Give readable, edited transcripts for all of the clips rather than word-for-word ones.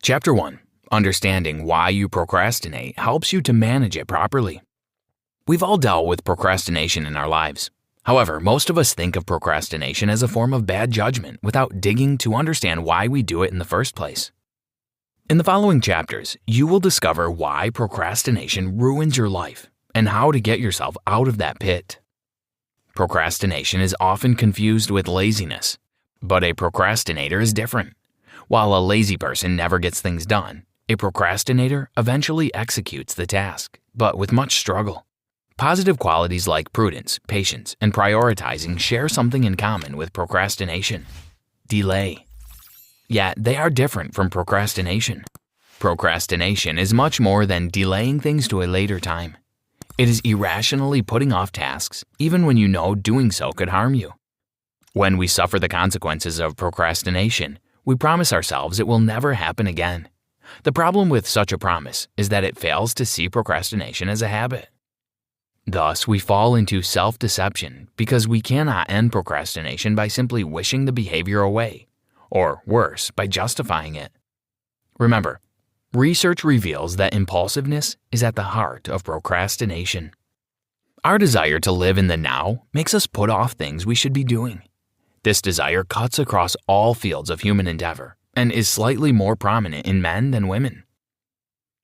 Chapter 1. Understanding why you procrastinate helps you to manage it properly. We've all dealt with procrastination in our lives. However, most of us think of procrastination as a form of bad judgment without digging to understand why we do it in the first place. In the following chapters, you will discover why procrastination ruins your life and how to get yourself out of that pit. Procrastination is often confused with laziness, but a procrastinator is different. While a lazy person never gets things done, a procrastinator eventually executes the task, but with much struggle. Positive qualities like prudence, patience, and prioritizing share something in common with procrastination: delay. Yet they are different from procrastination. Procrastination is much more than delaying things to a later time. It is irrationally putting off tasks, even when you know doing so could harm you. When we suffer the consequences of procrastination, we promise ourselves it will never happen again. The problem with such a promise is that it fails to see procrastination as a habit. Thus, we fall into self-deception because we cannot end procrastination by simply wishing the behavior away, or worse, by justifying it. Remember, research reveals that impulsiveness is at the heart of procrastination. Our desire to live in the now makes us put off things we should be doing. This desire cuts across all fields of human endeavor and is slightly more prominent in men than women.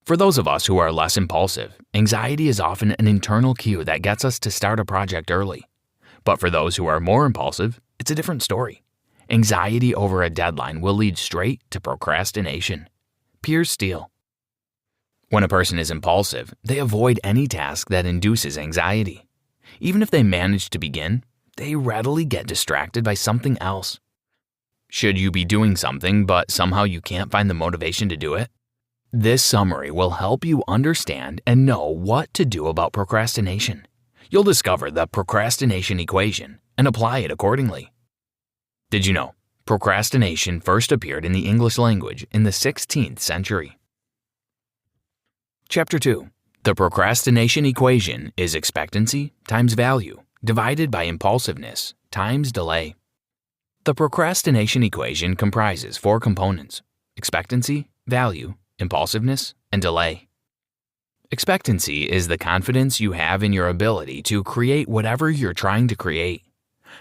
For those of us who are less impulsive, anxiety is often an internal cue that gets us to start a project early. But for those who are more impulsive, it's a different story. Anxiety over a deadline will lead straight to procrastination. Pure steel. When a person is impulsive, they avoid any task that induces anxiety. Even if they manage to begin, they readily get distracted by something else. Should you be doing something but somehow you can't find the motivation to do it? This summary will help you understand and know what to do about procrastination. You'll discover the procrastination equation and apply it accordingly. Did you know procrastination first appeared in the English language in the 16th century? Chapter 2. The procrastination equation is expectancy times value divided by impulsiveness times delay. The procrastination equation comprises 4 components: expectancy, value, impulsiveness, and delay. Expectancy is the confidence you have in your ability to create whatever you're trying to create.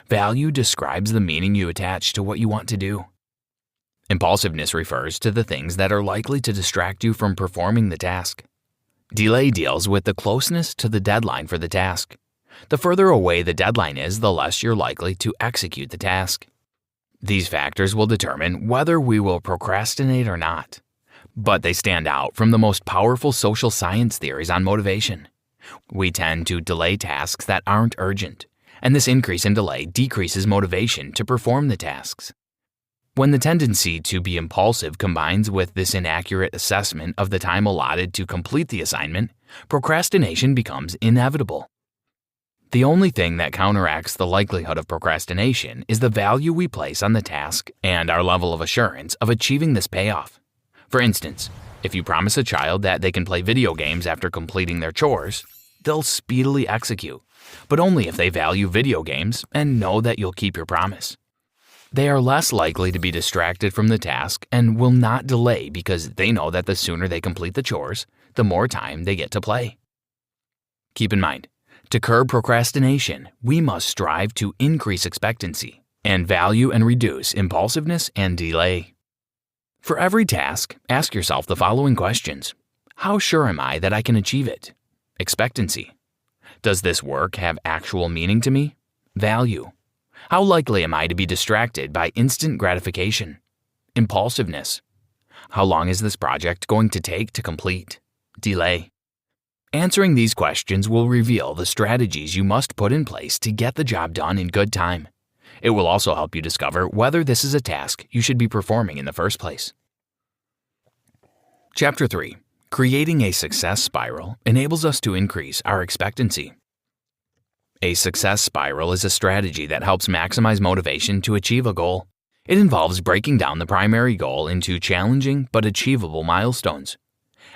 Value describes the meaning you attach to what you want to do. Impulsiveness refers to the things that are likely to distract you from performing the task. Delay deals with the closeness to the deadline for the task. The further away the deadline is, the less you're likely to execute the task. These factors will determine whether we will procrastinate or not. But they stand out from the most powerful social science theories on motivation. We tend to delay tasks that aren't urgent, and this increase in delay decreases motivation to perform the tasks. When the tendency to be impulsive combines with this inaccurate assessment of the time allotted to complete the assignment, procrastination becomes inevitable. The only thing that counteracts the likelihood of procrastination is the value we place on the task and our level of assurance of achieving this payoff. For instance, if you promise a child that they can play video games after completing their chores, they'll speedily execute, but only if they value video games and know that you'll keep your promise. They are less likely to be distracted from the task and will not delay because they know that the sooner they complete the chores, the more time they get to play. Keep in mind, to curb procrastination, we must strive to increase expectancy and value and reduce impulsiveness and delay. For every task, ask yourself the following questions. How sure am I that I can achieve it? Expectancy. Does this work have actual meaning to me? Value. How likely am I to be distracted by instant gratification? Impulsiveness. How long is this project going to take to complete? Delay. Answering these questions will reveal the strategies you must put in place to get the job done in good time. It will also help you discover whether this is a task you should be performing in the first place. Chapter 3. Creating a success spiral enables us to increase our expectancy. A success spiral is a strategy that helps maximize motivation to achieve a goal. It involves breaking down the primary goal into challenging but achievable milestones.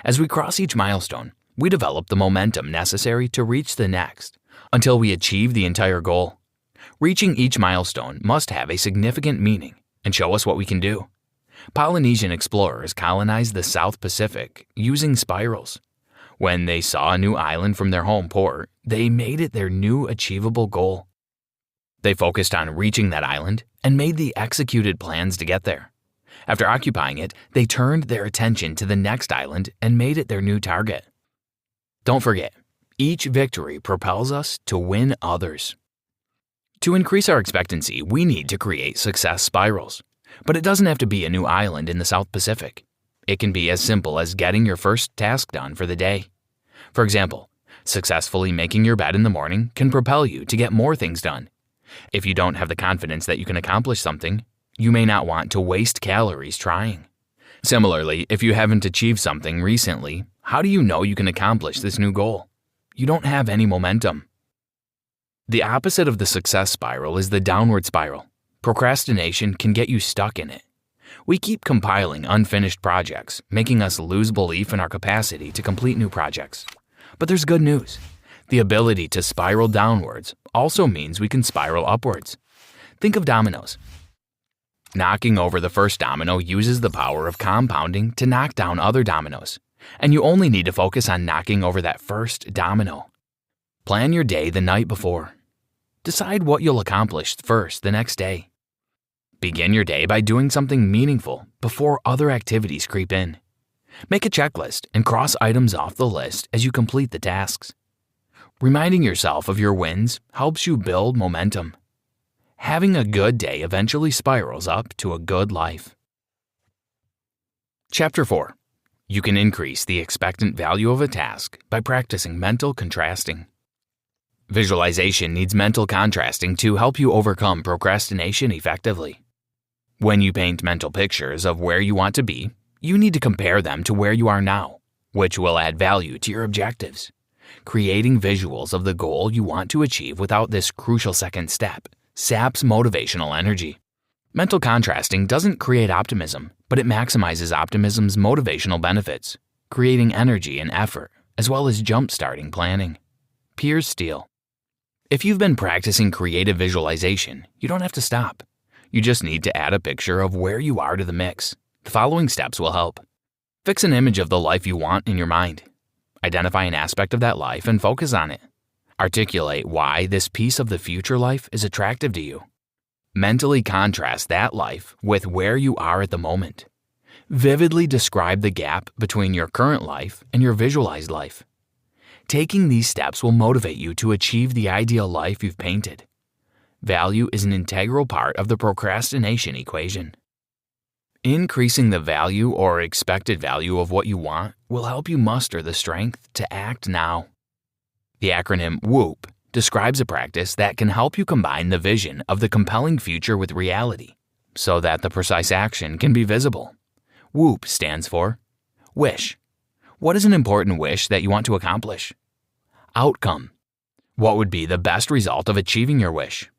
As we cross each milestone, we develop the momentum necessary to reach the next until we achieve the entire goal. Reaching each milestone must have a significant meaning and show us what we can do. Polynesian explorers colonized the South Pacific using spirals. When they saw a new island from their home port, they made it their new achievable goal. They focused on reaching that island and made the executed plans to get there. After occupying it, they turned their attention to the next island and made it their new target. Don't forget, each victory propels us to win others. To increase our expectancy, we need to create success spirals. But it doesn't have to be a new island in the South Pacific. It can be as simple as getting your first task done for the day. For example, successfully making your bed in the morning can propel you to get more things done. If you don't have the confidence that you can accomplish something, you may not want to waste calories trying. Similarly, if you haven't achieved something recently, how do you know you can accomplish this new goal? You don't have any momentum. The opposite of the success spiral is the downward spiral. Procrastination can get you stuck in it. We keep compiling unfinished projects, making us lose belief in our capacity to complete new projects. But there's good news. The ability to spiral downwards also means we can spiral upwards. Think of dominoes. Knocking over the first domino uses the power of compounding to knock down other dominoes, and you only need to focus on knocking over that first domino. Plan your day the night before. Decide what you'll accomplish first the next day. Begin your day by doing something meaningful before other activities creep in. Make a checklist and cross items off the list as you complete the tasks. Reminding yourself of your wins helps you build momentum. Having a good day eventually spirals up to a good life. Chapter 4. You can increase the expectant value of a task by practicing mental contrasting. Visualization needs mental contrasting to help you overcome procrastination effectively. When you paint mental pictures of where you want to be, you need to compare them to where you are now, which will add value to your objectives. Creating visuals of the goal you want to achieve without this crucial second step saps motivational energy. Mental contrasting doesn't create optimism, but it maximizes optimism's motivational benefits, creating energy and effort, as well as jump-starting planning. Piers Steel. If you've been practicing creative visualization, you don't have to stop. You just need to add a picture of where you are to the mix. The following steps will help. Fix an image of the life you want in your mind. Identify an aspect of that life and focus on it. Articulate why this piece of the future life is attractive to you. Mentally contrast that life with where you are at the moment. Vividly describe the gap between your current life and your visualized life. Taking these steps will motivate you to achieve the ideal life you've painted. Value is an integral part of the procrastination equation. Increasing the value or expected value of what you want will help you muster the strength to act now. The acronym WHOOP describes a practice that can help you combine the vision of the compelling future with reality so that the precise action can be visible. WHOOP stands for Wish. What is an important wish that you want to accomplish? Outcome. What would be the best result of achieving your wish?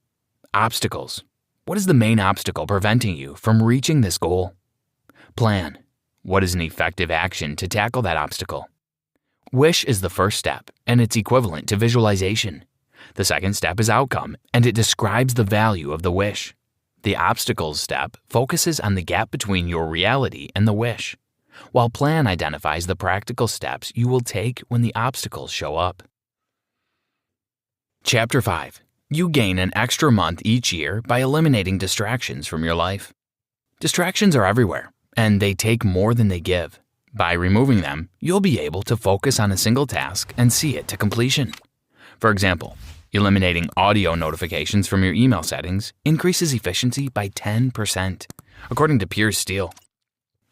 Obstacles. What is the main obstacle preventing you from reaching this goal? Plan. What is an effective action to tackle that obstacle? Wish is the first step, and it's equivalent to visualization. The second step is outcome, and it describes the value of the wish. The obstacles step focuses on the gap between your reality and the wish, while plan identifies the practical steps you will take when the obstacles show up. Chapter 5. You gain an extra month each year by eliminating distractions from your life. Distractions are everywhere, and they take more than they give. By removing them, you'll be able to focus on a single task and see it to completion. For example, eliminating audio notifications from your email settings increases efficiency by 10%, according to Piers Steel.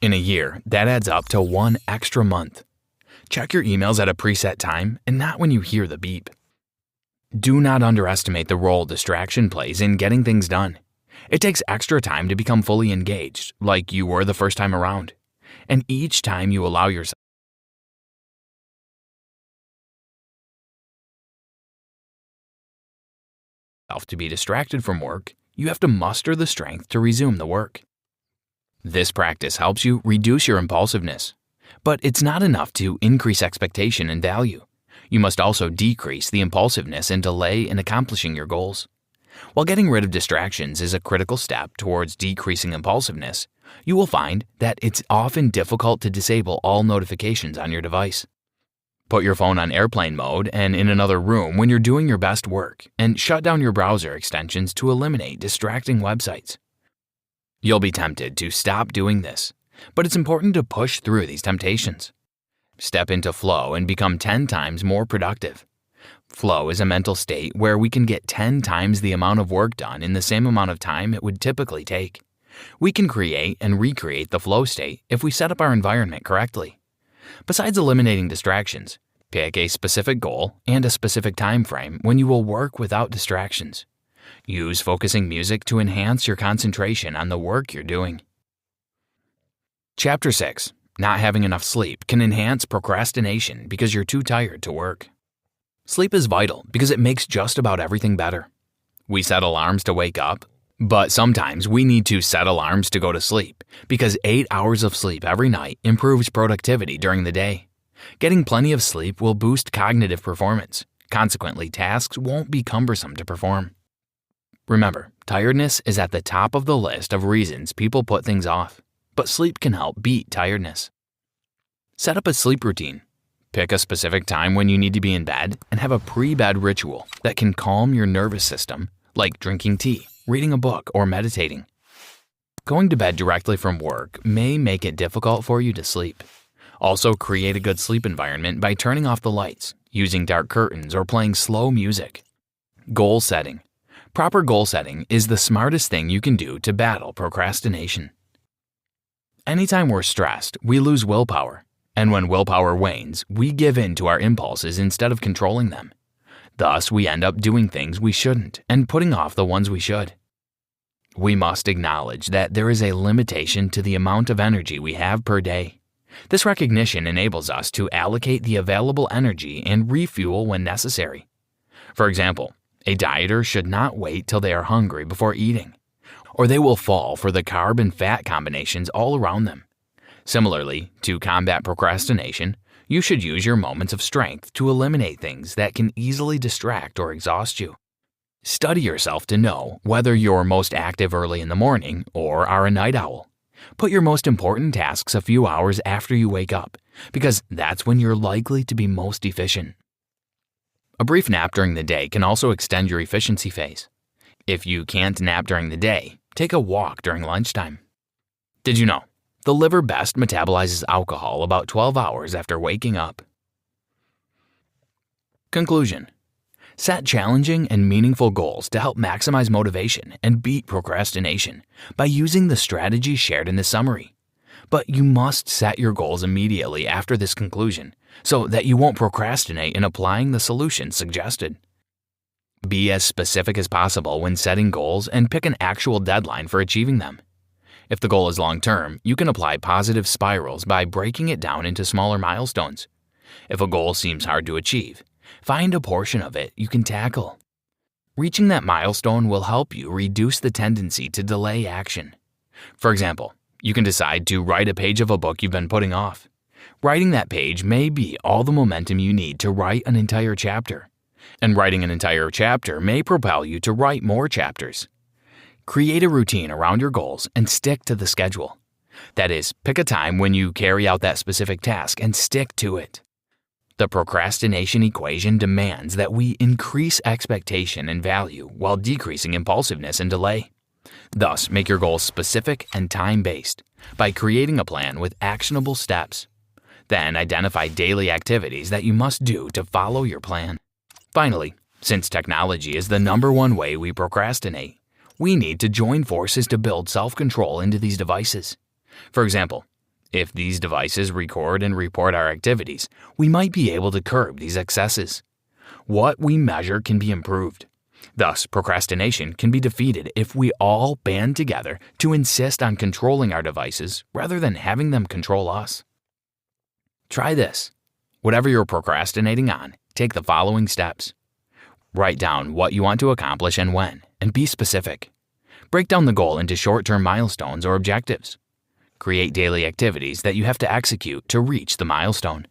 In a year, that adds up to 1 extra month. Check your emails at a preset time and not when you hear the beep. Do not underestimate the role distraction plays in getting things done. It takes extra time to become fully engaged, like you were the first time around. And each time you allow yourself to be distracted from work, you have to muster the strength to resume the work. This practice helps you reduce your impulsiveness. But it's not enough to increase expectation and value. You must also decrease the impulsiveness and delay in accomplishing your goals. While getting rid of distractions is a critical step towards decreasing impulsiveness, you will find that it's often difficult to disable all notifications on your device. Put your phone on airplane mode and in another room when you're doing your best work, and shut down your browser extensions to eliminate distracting websites. You'll be tempted to stop doing this, but it's important to push through these temptations. Step into flow and become 10 times more productive. Flow is a mental state where we can get 10 times the amount of work done in the same amount of time it would typically take. We can create and recreate the flow state if we set up our environment correctly. Besides eliminating distractions, pick a specific goal and a specific time frame when you will work without distractions. Use focusing music to enhance your concentration on the work you're doing. Chapter 6. Not having enough sleep can enhance procrastination because you're too tired to work. Sleep is vital because it makes just about everything better. We set alarms to wake up, but sometimes we need to set alarms to go to sleep because 8 hours of sleep every night improves productivity during the day. Getting plenty of sleep will boost cognitive performance. Consequently, tasks won't be cumbersome to perform. Remember, tiredness is at the top of the list of reasons people put things off, but sleep can help beat tiredness. Set up a sleep routine. Pick a specific time when you need to be in bed and have a pre-bed ritual that can calm your nervous system, like drinking tea, reading a book, or meditating. Going to bed directly from work may make it difficult for you to sleep. Also, create a good sleep environment by turning off the lights, using dark curtains, or playing slow music. Goal setting. Proper goal setting is the smartest thing you can do to battle procrastination. Anytime we're stressed, we lose willpower. And when willpower wanes, we give in to our impulses instead of controlling them. Thus, we end up doing things we shouldn't and putting off the ones we should. We must acknowledge that there is a limitation to the amount of energy we have per day. This recognition enables us to allocate the available energy and refuel when necessary. For example, a dieter should not wait till they are hungry before eating, or they will fall for the carb and fat combinations all around them. Similarly, to combat procrastination, you should use your moments of strength to eliminate things that can easily distract or exhaust you. Study yourself to know whether you're most active early in the morning or are a night owl. Put your most important tasks a few hours after you wake up, because that's when you're likely to be most efficient. A brief nap during the day can also extend your efficiency phase. If you can't nap during the day, take a walk during lunchtime. Did you know? The liver best metabolizes alcohol about 12 hours after waking up. Conclusion. Set challenging and meaningful goals to help maximize motivation and beat procrastination by using the strategies shared in this summary. But you must set your goals immediately after this conclusion so that you won't procrastinate in applying the solutions suggested. Be as specific as possible when setting goals and pick an actual deadline for achieving them. If the goal is long-term, you can apply positive spirals by breaking it down into smaller milestones. If a goal seems hard to achieve, find a portion of it you can tackle. Reaching that milestone will help you reduce the tendency to delay action. For example, you can decide to write a page of a book you've been putting off. Writing that page may be all the momentum you need to write an entire chapter. And writing an entire chapter may propel you to write more chapters. Create a routine around your goals and stick to the schedule. That is, pick a time when you carry out that specific task and stick to it. The procrastination equation demands that we increase expectation and value while decreasing impulsiveness and delay. Thus, make your goals specific and time-based by creating a plan with actionable steps. Then, identify daily activities that you must do to follow your plan. Finally, since technology is the #1 way we procrastinate, we need to join forces to build self-control into these devices. For example, if these devices record and report our activities, we might be able to curb these excesses. What we measure can be improved. Thus, procrastination can be defeated if we all band together to insist on controlling our devices rather than having them control us. Try this. Whatever you're procrastinating on, take the following steps. Write down what you want to accomplish and when, and be specific. Break down the goal into short-term milestones or objectives. Create daily activities that you have to execute to reach the milestone.